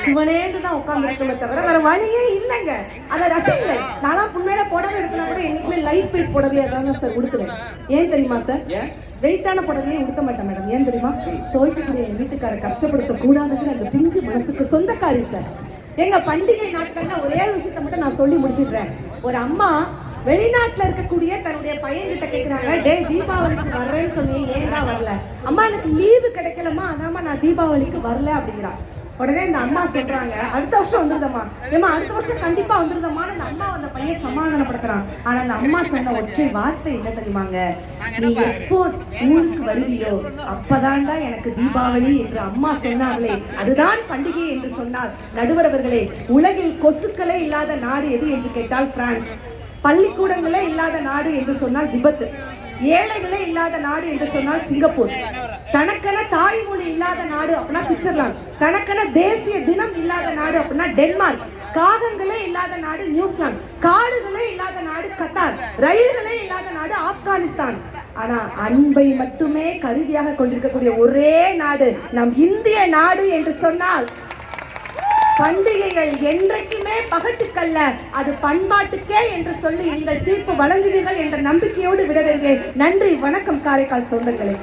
சிவனேன்னு தான் உட்கார்ந்துருக்கோமே தவிர வேற வழியே இல்லைங்க. அதை ரசிங்க. நானா புண்மையில புடவை எடுக்கனா கூட என்னைக்குமே லைட் வெயிட் புடவையா தான் சார் உடுத்துவேன். ஏன் தெரியுமா சார்? வெயிட்டான புடவையே உடுத்த மாட்டேன் மேடம். ஏன் தெரியுமா? துவைக்கக்கூடிய என் வீட்டுக்கார கஷ்டப்படுத்த கூடாதுங்கிற அந்த பிஞ்சு மனசுக்கு சொந்தக்காரி சார். எங்க பண்டிகை நாட்கள்ல ஒரே விஷயத்த மட்டும் நான் சொல்லி முடிச்சிடுறேன். ஒரு அம்மா வெளிநாட்டுல இருக்கக்கூடிய தன்னுடைய பையன்கிட்ட கேட்கிறாங்க, டே தீபாவளிக்கு வர்றேன்னு சொல்லி ஏன்டா வரல? அம்மா எனக்கு லீவு கிடைக்கலமா, அதாம்மா நான் தீபாவளிக்கு வரல அப்படிங்கிறான். உடனே இந்த அம்மா சொல்றாங்க, அடுத்த வருஷம் வந்துருதம்மா. ஏமா அடுத்த வருஷம் கண்டிப்பா வந்துருதம்மான்னு அந்த அம்மா அந்த பையன் சமாதானப்படுத்துறான். ஆனா அந்த அம்மா சொன்ன ஒற்றை வார்த்தை என்ன தெரியுமாங்க? நீ எப்போ ஊருக்கு வருவியோ அப்பதான்டா எனக்கு தீபாவளி என்று அம்மா சொன்னார்களே, அதுதான் பண்டிகை என்று சொன்னால். நடுவரவர்களே, உலகில் கொசுக்களே இல்லாத நாடு எது என்று கேட்டால் பிரான்ஸ். பள்ளிக்கூடங்களே இல்லாத நாடு என்று சொன்னால் திபெத். ஏழைகளே இல்லாத நாடு என்று சொன்னால் சிங்கப்பூர். தனக்கென தாய்மொழி இல்லாத நாடு அப்படின்னா சுவிட்சர்லாந்து. தனக்கென தேசிய தினம் இல்லாத நாடு அப்படின்னா டென்மார்க். காகங்களே இல்லாத நாடு நியூசிலாந்து. காடுகளே இல்லாத நாடு கத்தார். ரயில்களே இல்லாத நாடு ஆப்கானிஸ்தான். ஆனா அன்பை மட்டுமே கருவியாக கொண்டிருக்கக்கூடிய ஒரே நாடு நம் இந்திய நாடு என்று சொன்னால் பண்டிகைகள் என்றைக்குமே பகட்டுக்கல்ல, அது பண்பாட்டுக்கே என்று சொல்லி நீங்கள் தீர்ப்பு வழங்குவீர்கள் என்ற நம்பிக்கையோடு விடவிருக்கிறேன். நன்றி, வணக்கம் காரைக்கால் சொந்தங்களே.